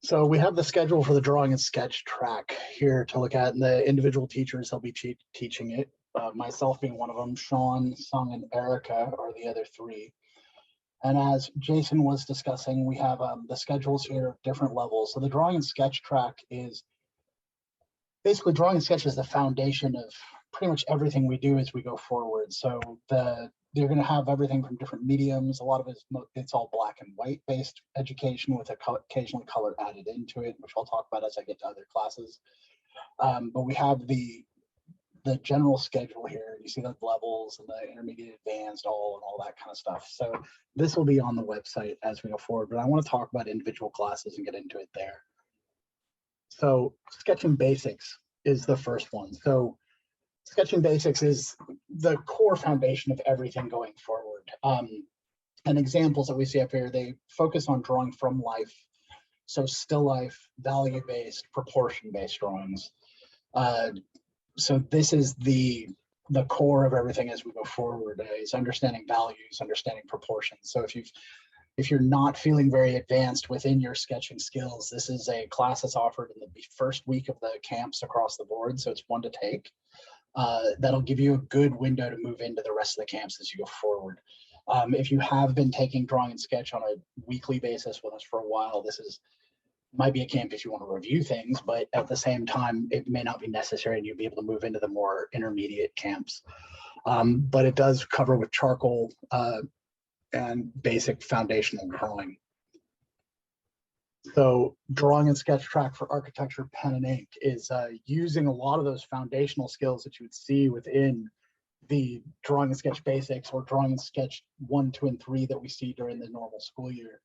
So we have the schedule for the drawing and sketch track here to look at, and the individual teachers will be teaching it. Myself being one of them, Sean, Sung, and Erica are the other three. And as Jason was discussing, we have the schedules here at different levels. So the drawing and sketch track is basically drawing and sketch is the foundation of pretty much everything we do as we go forward. So they're going to have everything from different mediums. A lot of it's all black and white based education with occasionally color added into it, which I'll talk about as I get to other classes. But we have the general schedule here. You see the levels and the intermediate, advanced, all that kind of stuff. So this will be on the website as we go forward, but I want to talk about individual classes and get into it there. So sketching basics is the first one. So sketching basics is the core foundation of everything going forward. And examples that we see up here, they focus on drawing from life. So still life, value-based, proportion-based drawings. So this is the core of everything as we go forward, is understanding values, understanding proportions. So if you're not feeling very advanced within your sketching skills, this is a class that's offered in the first week of the camps across the board. So it's one to take. That'll give you a good window to move into the rest of the camps as you go forward. If you have been taking drawing and sketch on a weekly basis with us for a while, this might be a camp if you want to review things, but at the same time, it may not be necessary and you'll be able to move into the more intermediate camps. But it does cover with charcoal and basic foundational drawing. So drawing and sketch track for architecture, pen and ink is using a lot of those foundational skills that you would see within the drawing and sketch basics or drawing and sketch 1, 2, and 3 that we see during the normal school year,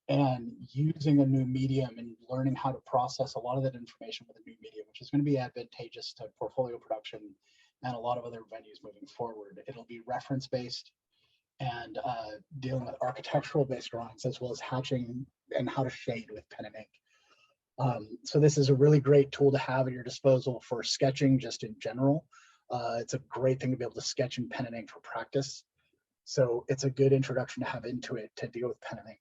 and using a new medium and learning how to process a lot of that information with a new medium, which is going to be advantageous to portfolio production and a lot of other venues moving forward. It'll be reference-based and dealing with architectural-based drawings, as well as hatching and how to shade with pen and ink. So this is a really great tool to have at your disposal for sketching just in general. It's a great thing to be able to sketch in pen and ink for practice. So it's a good introduction to have into it to deal with pen and ink.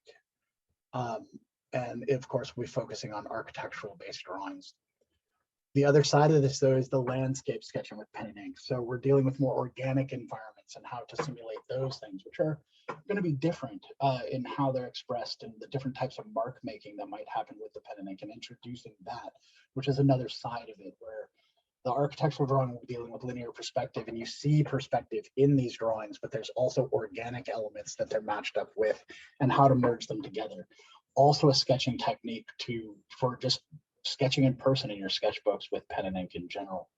And of course, we'll be focusing on architectural-based drawings. The other side of this, though, is the landscape sketching with pen and ink. So we're dealing with more organic environments and how to simulate those things, which are going to be different in how they're expressed and the different types of mark making that might happen with the pen and ink, and introducing that, which is another side of it, where the architectural drawing will be dealing with linear perspective, and you see perspective in these drawings, but there's also organic elements that they're matched up with and how to merge them together. Also a sketching technique for just sketching in person in your sketchbooks with pen and ink in general.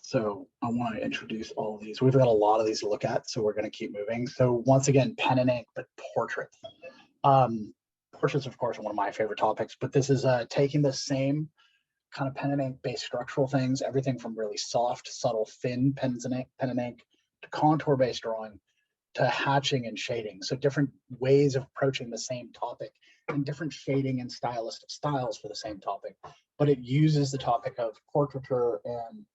So I want to introduce all of these. We've got a lot of these to look at, so we're going to keep moving. So once again, pen and ink, but portraits. Portraits, of course, are one of my favorite topics, but this is taking the same kind of pen and ink based structural things, everything from really soft, subtle, thin pen and ink to contour based drawing to hatching and shading. So different ways of approaching the same topic and different shading and stylistic styles for the same topic, but it uses the topic of portraiture and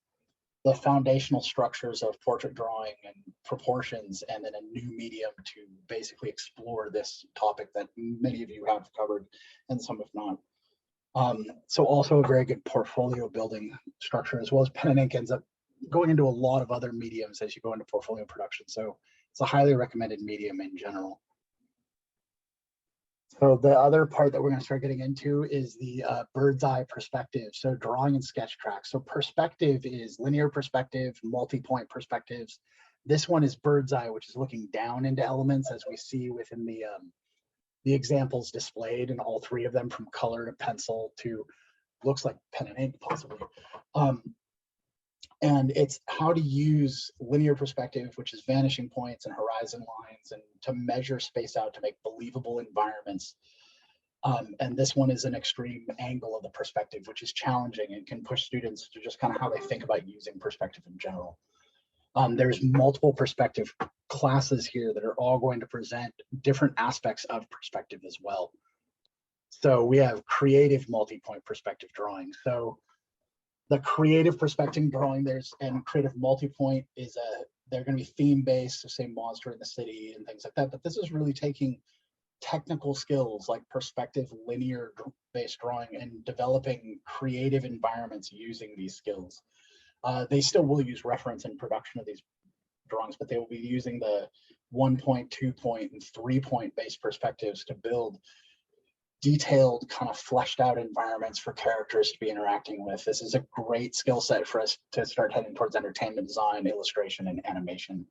the foundational structures of portrait drawing and proportions, and then a new medium to basically explore this topic that many of you have covered and some have not. So also a very good portfolio building structure, as well as pen and ink ends up going into a lot of other mediums as you go into portfolio production. So it's a highly recommended medium in general. So the other part that we're going to start getting into is the bird's eye perspective. So drawing and sketch tracks. So perspective is linear perspective, multi-point perspectives. This one is bird's eye, which is looking down into elements, as we see within the examples displayed, and all three of them, from color to pencil to looks like pen and ink possibly. And it's how to use linear perspective, which is vanishing points and horizon lines, and to measure space out to make believable environments. And this one is an extreme angle of the perspective, which is challenging and can push students to just kind of how they think about using perspective in general. There's multiple perspective classes here that are all going to present different aspects of perspective as well. So we have creative multi-point perspective drawing. So the creative perspective drawing and creative multi-point they're going to be theme based, so say monster in the city and things like that. But this is really taking technical skills like perspective, linear based drawing, and developing creative environments using these skills. They still will use reference in production of these drawings, but they will be using the 1 point, 2 point, and 3 point based perspectives to build detailed, kind of fleshed out environments for characters to be interacting with. This is a great skill set for us to start heading towards entertainment design, illustration, and animation.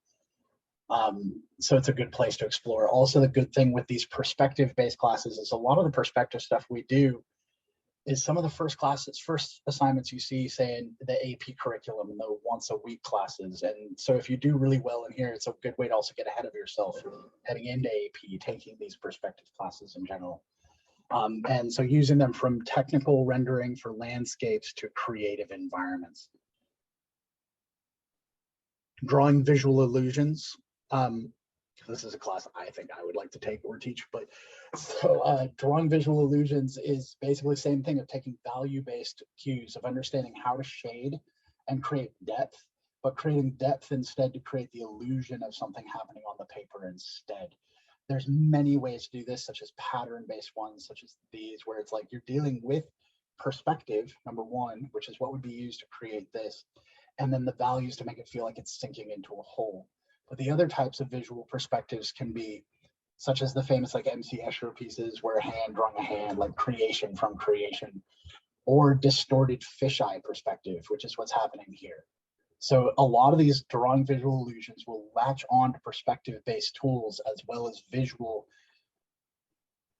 So it's a good place to explore. Also, the good thing with these perspective-based classes is a lot of the perspective stuff we do is some of the first assignments you see, say, in the AP curriculum and the once-a-week classes. And so if you do really well in here, it's a good way to also get ahead of yourself heading into AP, taking these perspective classes in general. And so using them from technical rendering for landscapes to creative environments. Drawing visual illusions. This is a class I think I would like to take or teach, but so drawing visual illusions is basically the same thing of taking value-based cues of understanding how to shade and create depth, but creating depth instead to create the illusion of something happening on the paper instead. There's many ways to do this, such as pattern-based ones, such as these, where it's like you're dealing with perspective, number one, which is what would be used to create this, and then the values to make it feel like it's sinking into a whole. But the other types of visual perspectives can be such as the famous like MC Escher pieces where a hand drawing a hand, like creation from creation, or distorted fisheye perspective, which is what's happening here. So a lot of these drawing visual illusions will latch on to perspective-based tools as well as visual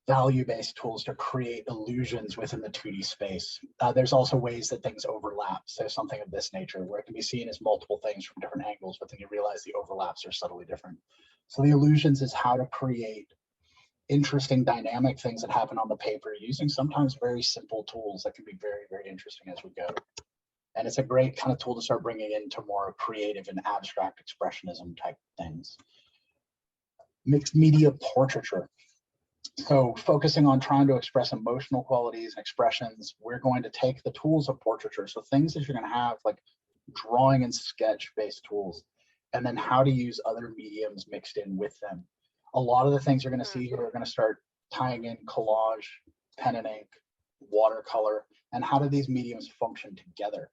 value-based tools to create illusions within the 2D space. There's also ways that things overlap. So something of this nature where it can be seen as multiple things from different angles, but then you realize the overlaps are subtly different. So the illusions is how to create interesting dynamic things that happen on the paper using sometimes very simple tools that can be very, very interesting as we go. And it's a great kind of tool to start bringing into more creative and abstract expressionism type things. Mixed media portraiture. So focusing on trying to express emotional qualities and expressions, we're going to take the tools of portraiture. So things that you're going to have like drawing and sketch based tools, and then how to use other mediums mixed in with them. A lot of the things you're going to see here are going to start tying in collage, pen and ink, watercolor, and how do these mediums function together.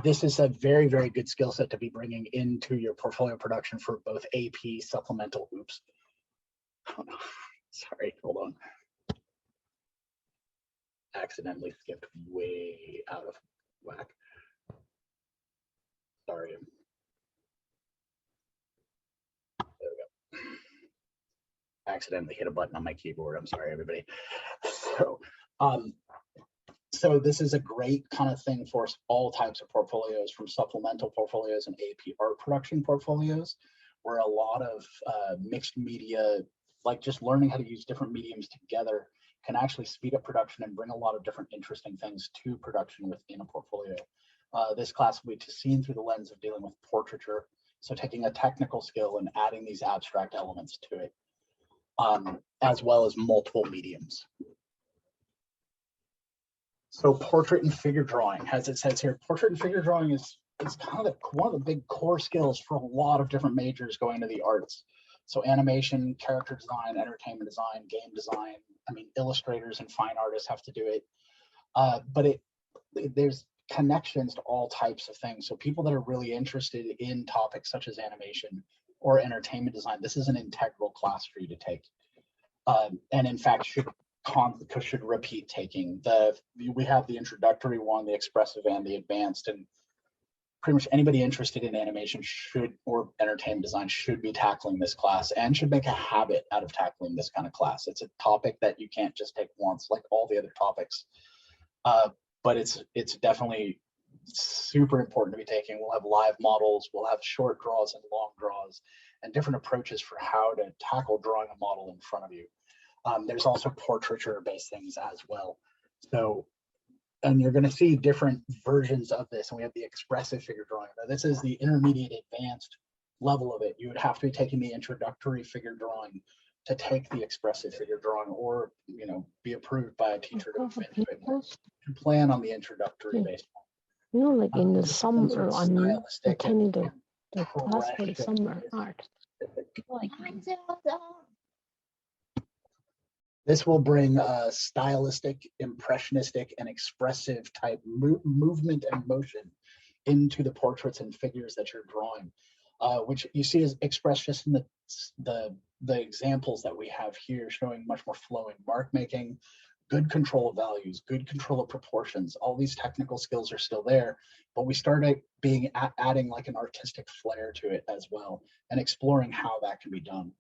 This is a very, very good skill set to be bringing into your portfolio production for both AP, supplemental, sorry, hold on. Accidentally skipped way out of whack. Sorry. There we go. Accidentally hit a button on my keyboard. I'm sorry, everybody. So this is a great kind of thing for all types of portfolios, from supplemental portfolios and AP art production portfolios, where a lot of mixed media, like just learning how to use different mediums together, can actually speed up production and bring a lot of different interesting things to production within a portfolio. This class will be seen through the lens of dealing with portraiture, so taking a technical skill and adding these abstract elements to it, as well as multiple mediums. So portrait and figure drawing, as it says here, portrait and figure drawing is kind of one of the big core skills for a lot of different majors going to the arts. So animation, character design, entertainment design, game design. I mean, illustrators and fine artists have to do it. But there's connections to all types of things. So people that are really interested in topics such as animation or entertainment design, this is an integral class for you to take. And in fact, should repeat taking. We have the introductory one, the expressive, and the advanced, and pretty much anybody interested in animation or entertainment design should be tackling this class and should make a habit out of tackling this kind of class. It's a topic that you can't just take once like all the other topics, but it's definitely super important to be taking. We'll have live models, we'll have short draws and long draws, and different approaches for how to tackle drawing a model in front of you. There's also portraiture-based things as well. So, and you're going to see different versions of this. And we have the expressive figure drawing. Now, this is the intermediate advanced level of it. You would have to be taking the introductory figure drawing to take the expressive figure drawing, or be approved by a teacher to plan on the introductory based one. Like in the summer, I'm attending the class for the summer art. Like, This will bring stylistic, impressionistic, and expressive type movement and motion into the portraits and figures that you're drawing, which you see is expressed just in the examples that we have here, showing much more flowing mark making, good control of values, good control of proportions. All these technical skills are still there, but we started adding like an artistic flair to it as well, and exploring how that can be done.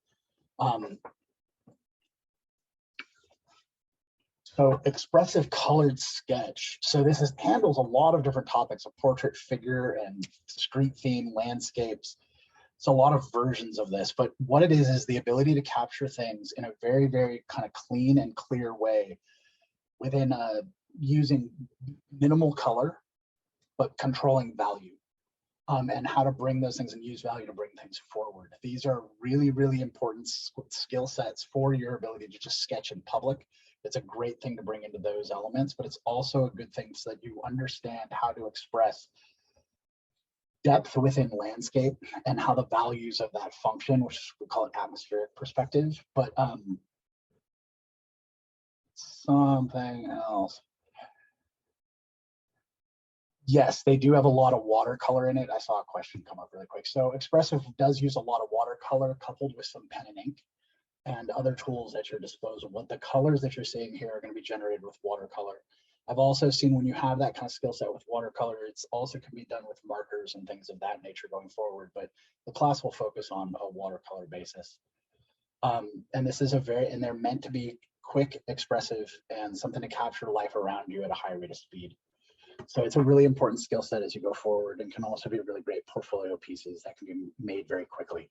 So expressive colored sketch. So this handles a lot of different topics of portrait, figure, and street theme, landscapes. It's a lot of versions of this, but what it is the ability to capture things in a very, very kind of clean and clear way within using minimal color, but controlling value. And how to bring those things and use value to bring things forward. These are really, really important skill sets for your ability to just sketch in public. It's a great thing to bring into those elements, but it's also a good thing so that you understand how to express depth within landscape and how the values of that function, which we call it atmospheric perspective, but something else. Yes, they do have a lot of watercolor in it. I saw a question come up really quick. So Expressive does use a lot of watercolor coupled with some pen and ink and other tools at your disposal. But the colors that you're seeing here are going to be generated with watercolor. I've also seen when you have that kind of skill set with watercolor, it's also can be done with markers and things of that nature going forward. But the class will focus on a watercolor basis. And this is and they're meant to be quick, expressive, and something to capture life around you at a high rate of speed. So it's a really important skill set as you go forward, and can also be really great portfolio pieces that can be made very quickly.